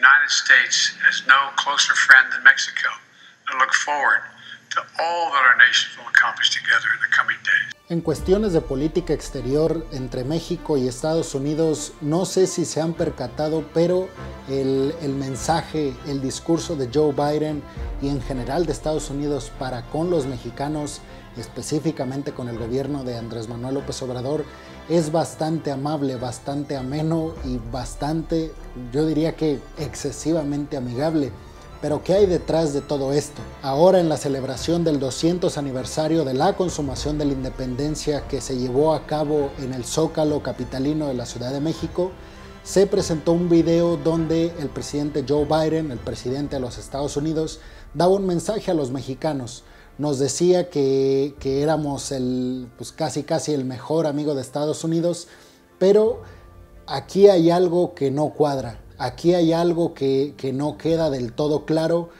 United States has no closer friend than Mexico, and look forward to all that our nations will accomplish together in the coming days. En cuestiones de política exterior entre México y Estados Unidos, no sé si se han percatado, pero el mensaje, el discurso de Joe Biden y en general de Estados Unidos para con los mexicanos, específicamente con el gobierno de Andrés Manuel López Obrador, es bastante amable, bastante ameno y bastante, yo diría que excesivamente amigable. Pero ¿qué hay detrás de todo esto? Ahora, en la celebración del 200 aniversario de la consumación de la independencia que se llevó a cabo en el Zócalo capitalino de la Ciudad de México, se presentó un video donde el presidente Joe Biden, el presidente de los Estados Unidos, daba un mensaje a los mexicanos. Nos decía que éramos pues casi el mejor amigo de Estados Unidos, pero aquí hay algo que no cuadra. Aquí hay algo que no queda del todo claro,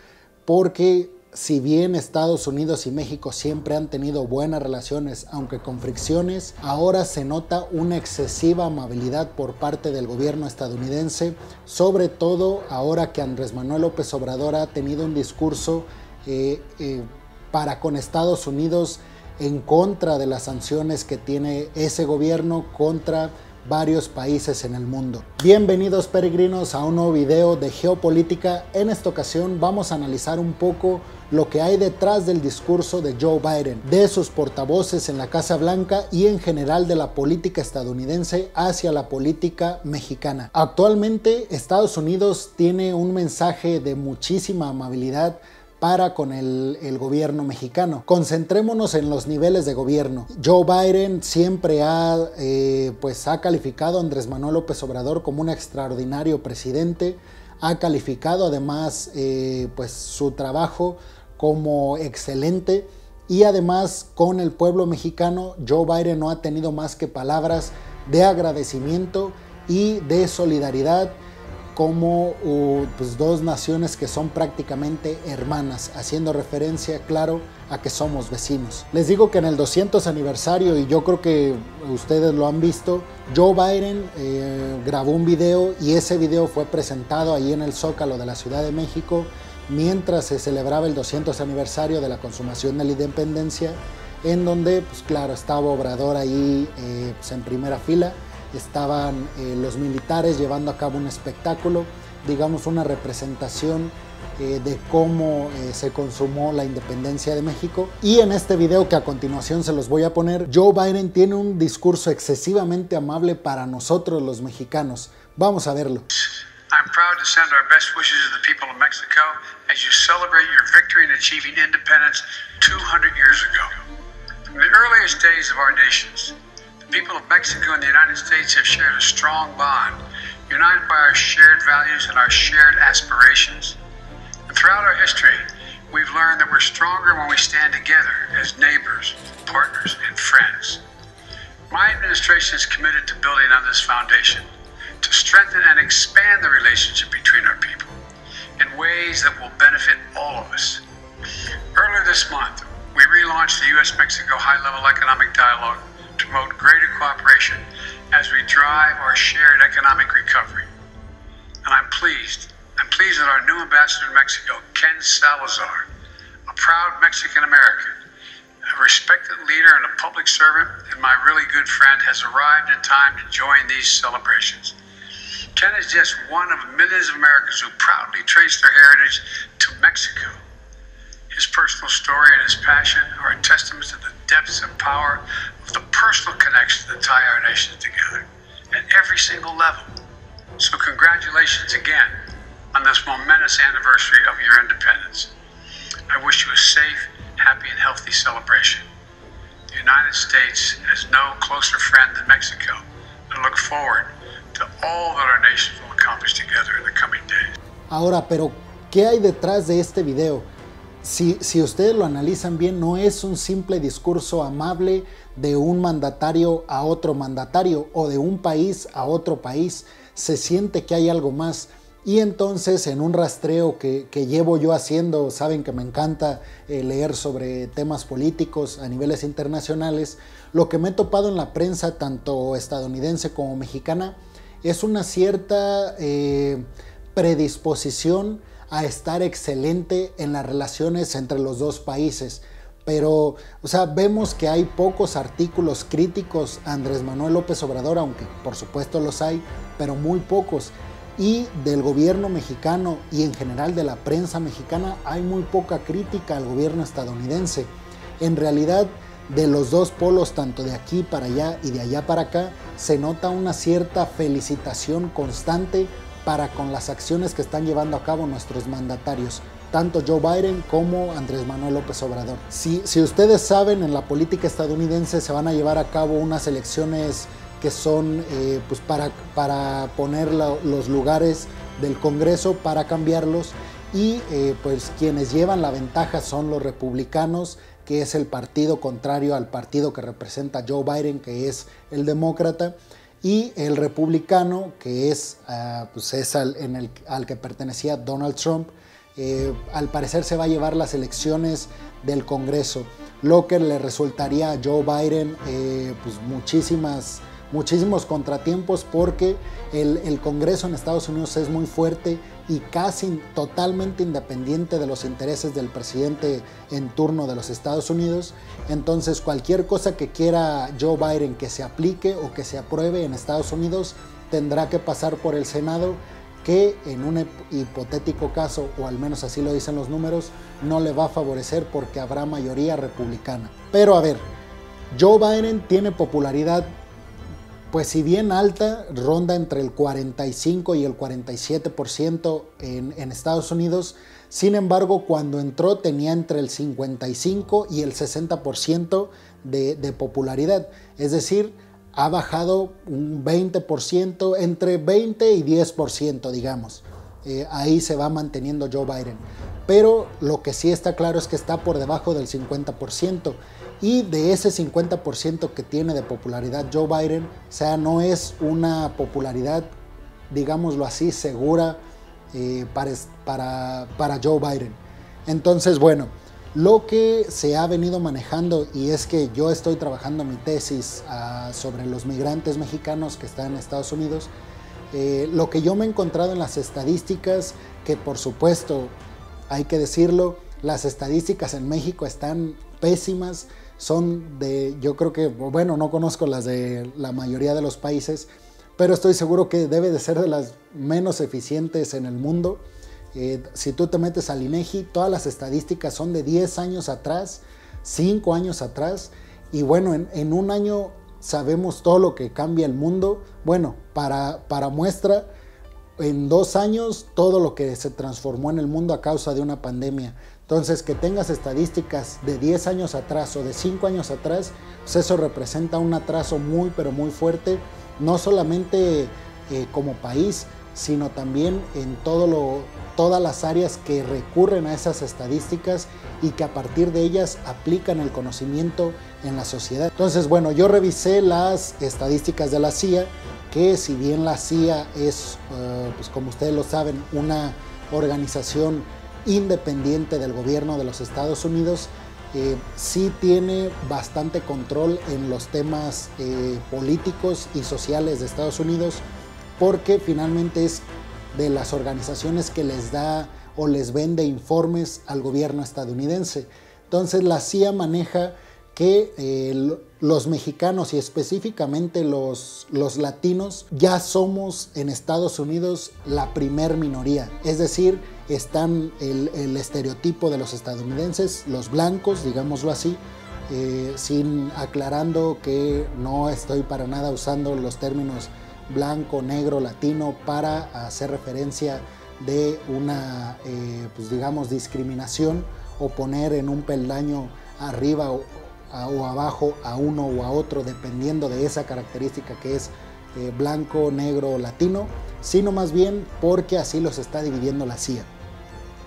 porque si bien Estados Unidos y México siempre han tenido buenas relaciones, aunque con fricciones, ahora se nota una excesiva amabilidad por parte del gobierno estadounidense, sobre todo ahora que Andrés Manuel López Obrador ha tenido un discurso para con Estados Unidos en contra de las sanciones que tiene ese gobierno contra varios países en el mundo. Bienvenidos peregrinos a un nuevo video de geopolítica. En esta ocasión vamos a analizar un poco lo que hay detrás del discurso de Joe Biden, de sus portavoces en la Casa Blanca y en general de la política estadounidense hacia la política mexicana. Actualmente Estados Unidos tiene un mensaje de muchísima amabilidad para con el gobierno mexicano. Concentrémonos en los niveles de gobierno. Joe Biden siempre ha calificado a Andrés Manuel López Obrador como un extraordinario presidente, ha calificado además su trabajo como excelente, y además con el pueblo mexicano Joe Biden no ha tenido más que palabras de agradecimiento y de solidaridad, como dos naciones que son prácticamente hermanas, haciendo referencia, claro, a que somos vecinos. Les digo que en el 200 aniversario, y yo creo que ustedes lo han visto, Joe Biden grabó un video, y ese video fue presentado ahí en el Zócalo de la Ciudad de México mientras se celebraba el 200 aniversario de la consumación de la independencia, en donde, pues claro, estaba Obrador ahí en primera fila. Estaban los militares llevando a cabo un espectáculo, digamos una representación de cómo se consumó la independencia de México. Y en este video que a continuación se los voy a poner, Joe Biden tiene un discurso excesivamente amable para nosotros los mexicanos. Vamos a verlo. I'm proud to send our best wishes to the people of Mexico as you celebrate your victory in achieving independence 200 years ago. From the earliest days of our nations, the people of Mexico and the United States have shared a strong bond, united by our shared values and our shared aspirations. And throughout our history, we've learned that we're stronger when we stand together as neighbors, partners, and friends. My administration is committed to building on this foundation, to strengthen and expand the relationship between our people in ways that will benefit all of us. Earlier this month, we relaunched the U.S.-Mexico High-Level Economic Dialogue to promote greater cooperation as we drive our shared economic recovery. And I'm pleased that our new ambassador to Mexico, Ken Salazar, a proud Mexican-American, a respected leader and a public servant, and my really good friend, has arrived in time to join these celebrations. Ken is just one of millions of Americans who proudly trace their heritage to Mexico. His personal story and his passion are a testament to the depths and power of the personal connections that tie our nations together at every single level. So congratulations again on this momentous anniversary of your independence. I wish you a safe, happy, and healthy celebration. The United States has no closer friend than Mexico, and look forward to all that our nations will accomplish together in the coming days. Ahora, pero ¿qué hay detrás de este video? Si ustedes lo analizan bien, no es un simple discurso amable de un mandatario a otro mandatario o de un país a otro país. Se siente que hay algo más. Y entonces, en un rastreo que llevo yo haciendo, saben que me encanta leer sobre temas políticos a niveles internacionales, lo que me he topado en la prensa, tanto estadounidense como mexicana, es una cierta predisposición a estar excelente en las relaciones entre los dos países. Pero, o sea, vemos que hay pocos artículos críticos a Andrés Manuel López Obrador, aunque por supuesto los hay, pero muy pocos. Y del gobierno mexicano y en general de la prensa mexicana hay muy poca crítica al gobierno estadounidense. En realidad, de los dos polos, tanto de aquí para allá y de allá para acá, se nota una cierta felicitación constante para con las acciones que están llevando a cabo nuestros mandatarios, tanto Joe Biden como Andrés Manuel López Obrador. Si ustedes saben, en la política estadounidense se van a llevar a cabo unas elecciones que son pues para poner los lugares del Congreso, para cambiarlos, y pues quienes llevan la ventaja son los republicanos, que es el partido contrario al partido que representa Joe Biden, que es el demócrata, y el republicano, que es, pues es al que pertenecía Donald Trump. Al parecer se va a llevar las elecciones del Congreso, lo que le resultaría a Joe Biden pues muchísimos contratiempos, porque el Congreso en Estados Unidos es muy fuerte y casi totalmente independiente de los intereses del presidente en turno de los Estados Unidos. Entonces cualquier cosa que quiera Joe Biden que se aplique o que se apruebe en Estados Unidos tendrá que pasar por el Senado, que en un hipotético caso, o al menos así lo dicen los números, no le va a favorecer porque habrá mayoría republicana. Pero a ver, Joe Biden tiene popularidad, pues si bien alta, ronda entre el 45 y el 47% en Estados Unidos. Sin embargo, cuando entró tenía entre el 55 y el 60% de popularidad. Es decir, ha bajado un 20%, entre 20 y 10%, digamos. Ahí se va manteniendo Joe Biden. Pero lo que sí está claro es que está por debajo del 50%. Y de ese 50% que tiene de popularidad Joe Biden, o sea, no es una popularidad, digámoslo así, segura para Joe Biden. Entonces, bueno, lo que se ha venido manejando, y es que yo estoy trabajando mi tesis sobre los migrantes mexicanos que están en Estados Unidos, lo que yo me he encontrado en las estadísticas, que por supuesto hay que decirlo, las estadísticas en México están pésimas, son yo creo que, bueno, no conozco las de la mayoría de los países, pero estoy seguro que debe de ser de las menos eficientes en el mundo. Si tú te metes al INEGI, todas las estadísticas son de 10 años atrás, 5 años atrás, y bueno, en un año sabemos todo lo que cambia el mundo. Bueno, para muestra, en 2 años todo lo que se transformó en el mundo a causa de una pandemia. Entonces, que tengas estadísticas de 10 años atrás o de 5 años atrás, pues eso representa un atraso muy, pero muy fuerte, no solamente como país, sino también en todas las áreas que recurren a esas estadísticas y que a partir de ellas aplican el conocimiento en la sociedad. Entonces, bueno, yo revisé las estadísticas de la CIA, que si bien la CIA es, pues como ustedes lo saben, una organización independiente del gobierno de los Estados Unidos, sí tiene bastante control en los temas políticos y sociales de Estados Unidos, porque finalmente es de las organizaciones que les da o les vende informes al gobierno estadounidense. Entonces la CIA maneja que los mexicanos y específicamente los latinos ya somos en Estados Unidos la primer minoría, es decir, están el estereotipo de los estadounidenses, los blancos, digámoslo así, sin aclarando que no estoy para nada usando los términos blanco, negro, latino para hacer referencia de una, pues digamos, discriminación o poner en un peldaño arriba o abajo a uno o a otro dependiendo de esa característica que es blanco, negro o latino, sino más bien porque así los está dividiendo la CIA.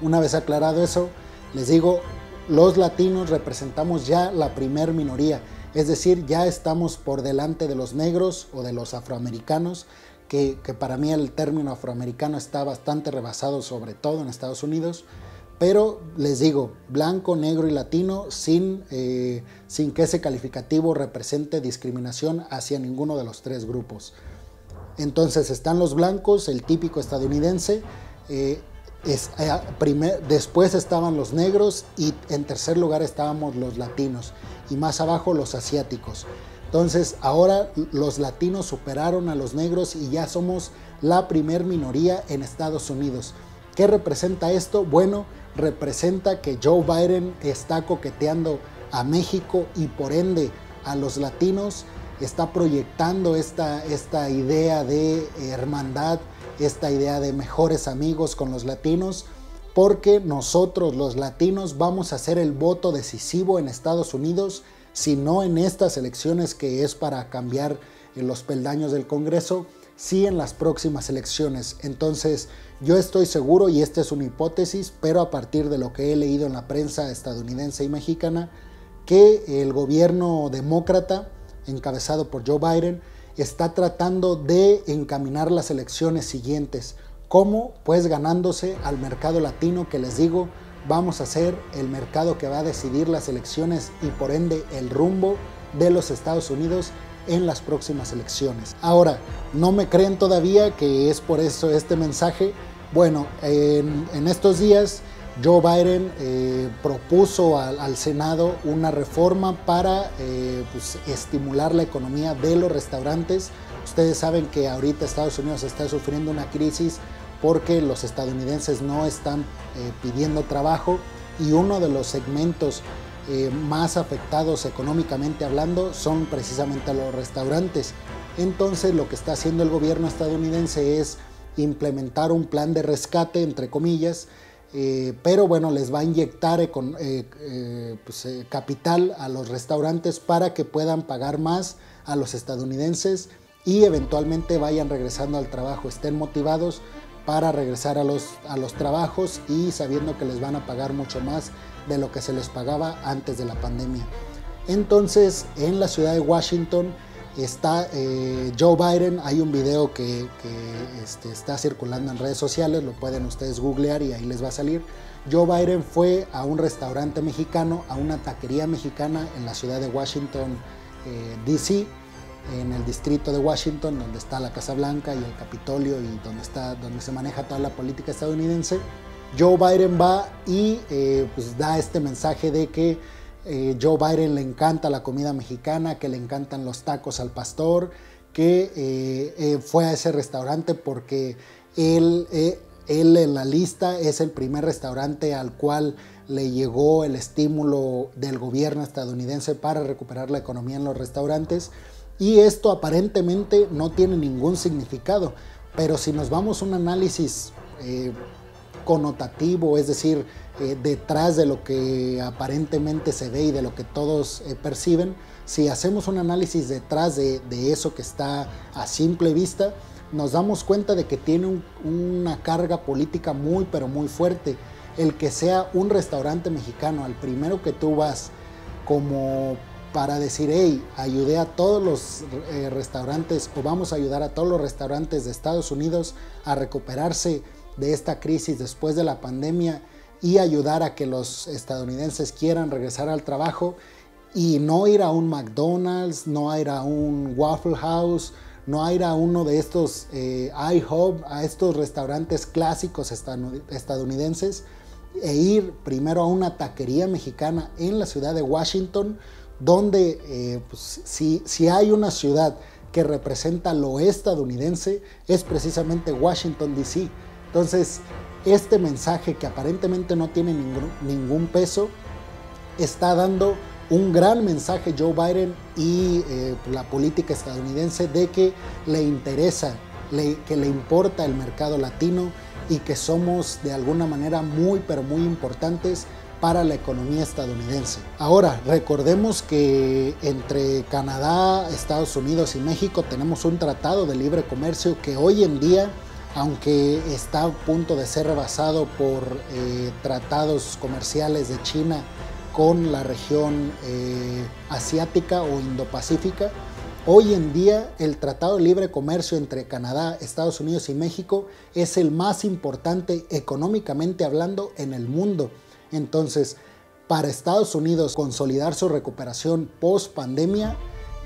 Una vez aclarado eso, les digo, los latinos representamos ya la primer minoría, es decir, ya estamos por delante de los negros o de los afroamericanos, que para mí el término afroamericano está bastante rebasado, sobre todo en Estados Unidos, pero les digo, blanco, negro y latino sin que ese calificativo represente discriminación hacia ninguno de los tres grupos. Entonces están los blancos, el típico estadounidense, después estaban los negros y en tercer lugar estábamos los latinos y más abajo los asiáticos. Entonces ahora los latinos superaron a los negros y ya somos la primer minoría en Estados Unidos. ¿Qué representa esto? Bueno, representa que Joe Biden está coqueteando a México y por ende a los latinos, está proyectando esta idea de hermandad, esta idea de mejores amigos con los latinos, porque nosotros los latinos vamos a ser el voto decisivo en Estados Unidos, si no en estas elecciones que es para cambiar los peldaños del Congreso, sí en las próximas elecciones. Entonces yo estoy seguro, y esta es una hipótesis, pero a partir de lo que he leído en la prensa estadounidense y mexicana, que el gobierno demócrata encabezado por Joe Biden está tratando de encaminar las elecciones siguientes. ¿Cómo? Pues ganándose al mercado latino, que les digo, vamos a ser el mercado que va a decidir las elecciones y por ende el rumbo de los Estados Unidos en las próximas elecciones. Ahora, ¿no me creen todavía que es por eso este mensaje? Bueno, en estos días Joe Biden propuso al Senado una reforma para pues, estimular la economía de los restaurantes. Ustedes saben que ahorita Estados Unidos está sufriendo una crisis porque los estadounidenses no están pidiendo trabajo y uno de los segmentos más afectados económicamente hablando son precisamente los restaurantes. Entonces lo que está haciendo el gobierno estadounidense es implementar un plan de rescate, entre comillas, pero bueno, les va a inyectar capital a los restaurantes para que puedan pagar más a los estadounidenses y eventualmente vayan regresando al trabajo, estén motivados para regresar a los trabajos y sabiendo que les van a pagar mucho más de lo que se les pagaba antes de la pandemia. Entonces, en la ciudad de Washington está Joe Biden. Hay un video que está circulando en redes sociales, lo pueden ustedes googlear y ahí les va a salir. Joe Biden fue a un restaurante mexicano, a una taquería mexicana en la ciudad de Washington, D.C., en el distrito de Washington, donde está la Casa Blanca y el Capitolio y donde se maneja toda la política estadounidense. Joe Biden va y pues da este mensaje de que Joe Biden le encanta la comida mexicana, que le encantan los tacos al pastor, que fue a ese restaurante porque él en la lista es el primer restaurante al cual le llegó el estímulo del gobierno estadounidense para recuperar la economía en los restaurantes. Y esto aparentemente no tiene ningún significado, pero si nos vamos a un análisis connotativo, es decir, detrás de lo que aparentemente se ve y de lo que todos perciben, si hacemos un análisis detrás de eso que está a simple vista, nos damos cuenta de que tiene una carga política muy pero muy fuerte. El que sea un restaurante mexicano, al primero que tú vas como para decir, hey, ayudé a todos los restaurantes, o vamos a ayudar a todos los restaurantes de Estados Unidos a recuperarse de esta crisis después de la pandemia y ayudar a que los estadounidenses quieran regresar al trabajo y no ir a un McDonald's, no ir a un Waffle House, no ir a uno de estos IHOP, a estos restaurantes clásicos estadounidenses, e ir primero a una taquería mexicana en la ciudad de Washington, donde pues, si hay una ciudad que representa lo estadounidense, es precisamente Washington, D.C. Entonces, este mensaje que aparentemente no tiene ningún peso, está dando un gran mensaje Joe Biden y la política estadounidense de que le interesa, que le importa el mercado latino y que somos de alguna manera muy pero muy importantes para la economía estadounidense. Ahora, recordemos que entre Canadá, Estados Unidos y México tenemos un tratado de libre comercio que hoy en día, aunque está a punto de ser rebasado por tratados comerciales de China con la región asiática o indopacífica, hoy en día el Tratado de Libre Comercio entre Canadá, Estados Unidos y México es el más importante económicamente hablando en el mundo. Entonces, para Estados Unidos consolidar su recuperación post pandemia,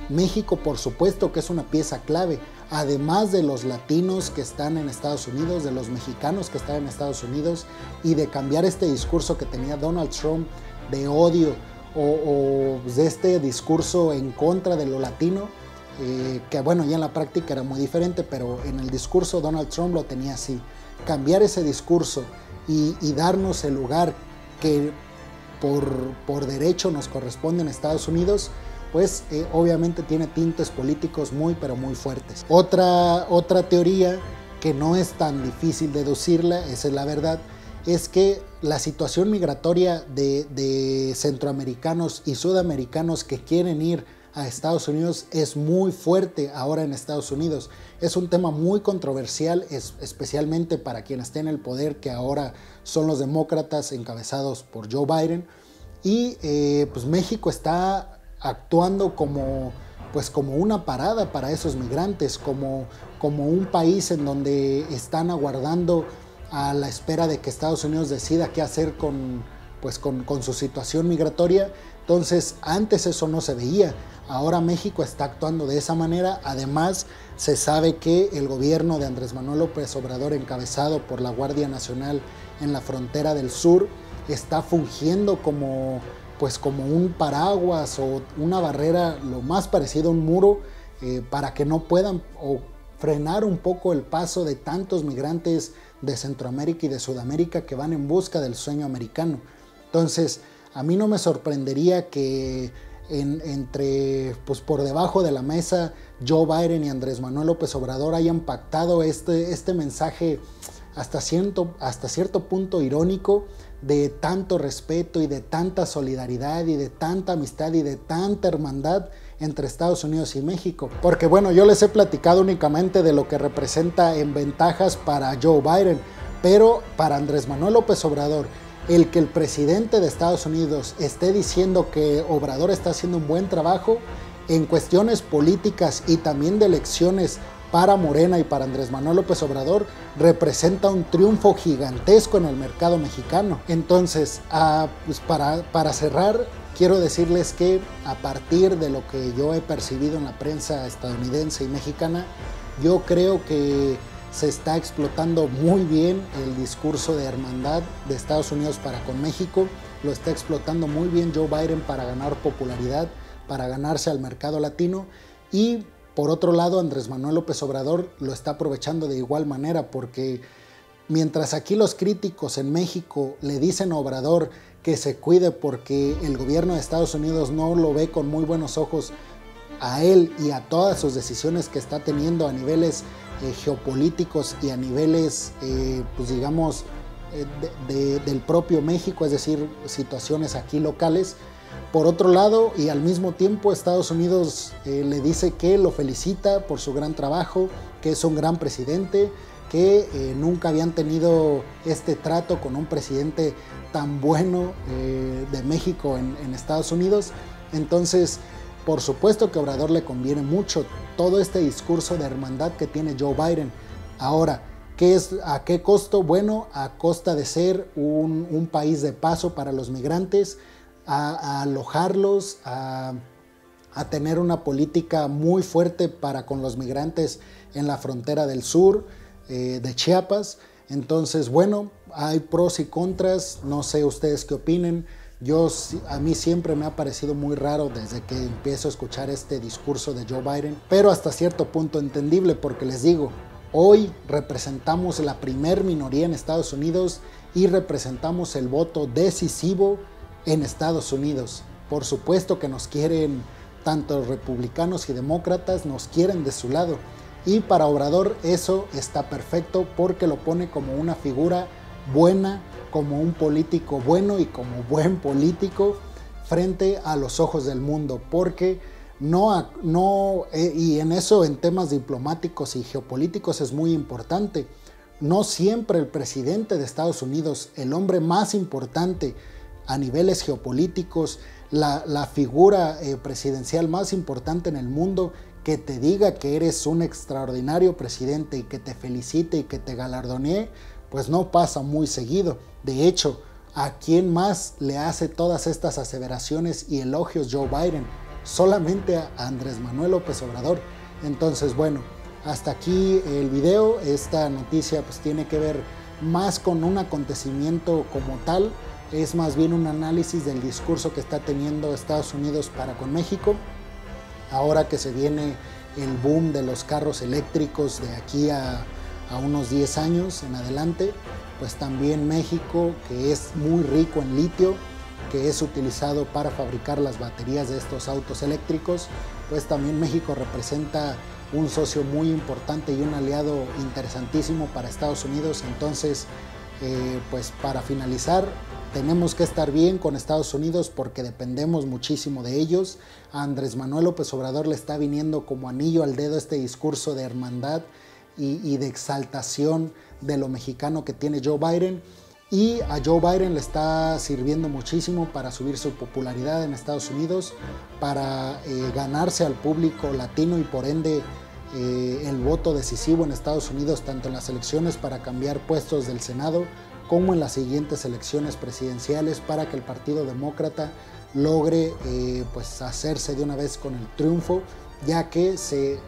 México por supuesto que es una pieza clave. además de los latinos que están en Estados Unidos, de los mexicanos que están en Estados Unidos, y de cambiar este discurso que tenía Donald Trump de odio o de este discurso en contra de lo latino, que bueno, ya en la práctica era muy diferente, pero en el discurso Donald Trump lo tenía así. Cambiar ese discurso y darnos el lugar que por derecho nos corresponde en Estados Unidos, pues obviamente tiene tintes políticos muy pero muy fuertes. Otra teoría que no es tan difícil deducirla, esa es la verdad, es que la situación migratoria de centroamericanos y sudamericanos que quieren ir a Estados Unidos es muy fuerte ahora en Estados Unidos. Es un tema muy controversial, especialmente para quienes tienen el poder, que ahora son los demócratas encabezados por Joe Biden. Y pues México está actuando como una parada para esos migrantes, como un país en donde están aguardando a la espera de que Estados Unidos decida qué hacer con su situación migratoria. Entonces, antes eso no se veía. Ahora México está actuando de esa manera. Además, se sabe que el gobierno de Andrés Manuel López Obrador, encabezado por la Guardia Nacional en la frontera del sur, está fungiendo como un paraguas o una barrera, lo más parecido a un muro, para que no puedan frenar un poco el paso de tantos migrantes de Centroamérica y de Sudamérica que van en busca del sueño americano. Entonces, a mí no me sorprendería que por debajo de la mesa, Joe Biden y Andrés Manuel López Obrador hayan pactado este mensaje hasta cierto punto irónico, de tanto respeto y de tanta solidaridad y de tanta amistad y de tanta hermandad entre Estados Unidos y México. Porque bueno, yo les he platicado únicamente de lo que representa en ventajas para Joe Biden, pero para Andrés Manuel López Obrador, el que el presidente de Estados Unidos esté diciendo que Obrador está haciendo un buen trabajo en cuestiones políticas y también de elecciones para Morena y para Andrés Manuel López Obrador, representa un triunfo gigantesco en el mercado mexicano. Entonces, pues para cerrar, quiero decirles que a partir de lo que yo he percibido en la prensa estadounidense y mexicana, yo creo que se está explotando muy bien el discurso de hermandad de Estados Unidos para con México. Lo está explotando muy bien Joe Biden para ganar popularidad, para ganarse al mercado latino. Y por otro lado, Andrés Manuel López Obrador lo está aprovechando de igual manera, porque mientras aquí los críticos en México le dicen a Obrador que se cuide porque el gobierno de Estados Unidos no lo ve con muy buenos ojos a él y a todas sus decisiones que está teniendo a niveles geopolíticos y a niveles, del propio México, es decir, situaciones aquí locales. Por otro lado, y al mismo tiempo, Estados Unidos le dice que lo felicita por su gran trabajo, que es un gran presidente, que nunca habían tenido este trato con un presidente tan bueno de México en Estados Unidos. Entonces, por supuesto que a Obrador le conviene mucho todo este discurso de hermandad que tiene Joe Biden. Ahora, ¿a qué costo? Bueno, a costa de ser un país de paso para los migrantes, a alojarlos, a tener una política muy fuerte para con los migrantes en la frontera del sur de Chiapas. Entonces, bueno, hay pros y contras, no sé ustedes qué opinen. A mí siempre me ha parecido muy raro desde que empiezo a escuchar este discurso de Joe Biden, pero hasta cierto punto entendible, porque les digo, hoy representamos la primer minoría en Estados Unidos y representamos el voto decisivo en Estados Unidos. Por supuesto que nos quieren, tanto republicanos y demócratas nos quieren de su lado, y para Obrador eso está perfecto porque lo pone como una figura buena, como un político bueno y como buen político frente a los ojos del mundo, porque y en eso, en temas diplomáticos y geopolíticos, es muy importante. No siempre el presidente de Estados Unidos, el hombre más importante a niveles geopolíticos, la figura presidencial más importante en el mundo, que te diga que eres un extraordinario presidente y que te felicite y que te galardonee, pues no pasa muy seguido. De hecho, ¿a quién más le hace todas estas aseveraciones y elogios Joe Biden? Solamente a Andrés Manuel López Obrador. Entonces, bueno, hasta aquí el video. Esta noticia pues tiene que ver más con un acontecimiento como tal, es más bien un análisis del discurso que está teniendo Estados Unidos para con México, ahora que se viene el boom de los carros eléctricos de aquí a unos 10 años en adelante. Pues también México, que es muy rico en litio, que es utilizado para fabricar las baterías de estos autos eléctricos, pues también México representa un socio muy importante y un aliado interesantísimo para Estados Unidos. Entonces, pues para finalizar, tenemos que estar bien con Estados Unidos porque dependemos muchísimo de ellos. A Andrés Manuel López Obrador le está viniendo como anillo al dedo este discurso de hermandad y de exaltación de lo mexicano que tiene Joe Biden, y a Joe Biden le está sirviendo muchísimo para subir su popularidad en Estados Unidos, para ganarse al público latino y por ende el voto decisivo en Estados Unidos, tanto en las elecciones para cambiar puestos del Senado como en las siguientes elecciones presidenciales, para que el Partido Demócrata logre pues hacerse de una vez con el triunfo, ya que se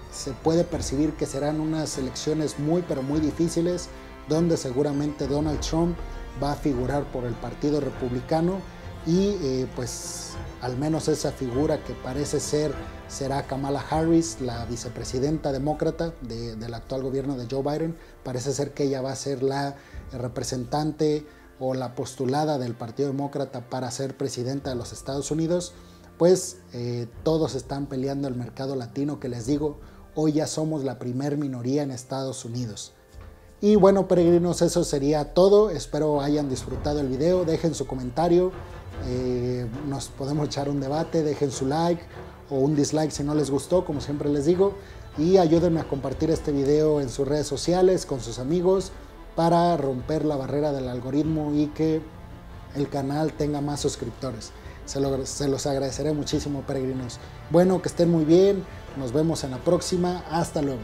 puede percibir que serán unas elecciones muy pero muy difíciles, donde seguramente Donald Trump va a figurar por el Partido Republicano y pues al menos esa figura que parece ser será Kamala Harris, la vicepresidenta demócrata del actual gobierno de Joe Biden. Parece ser que ella va a ser la representante o la postulada del Partido Demócrata para ser presidenta de los Estados Unidos. Pues todos están peleando el mercado latino, que les digo, hoy ya somos la primer minoría en Estados Unidos. Y bueno, peregrinos, eso sería todo. Espero hayan disfrutado el video. Dejen su comentario, nos podemos echar un debate, dejen su like o un dislike si no les gustó, como siempre les digo, y ayúdenme a compartir este video en sus redes sociales con sus amigos para romper la barrera del algoritmo y que el canal tenga más suscriptores. Se los agradeceré muchísimo, peregrinos. Bueno, que estén muy bien, nos vemos en la próxima, hasta luego.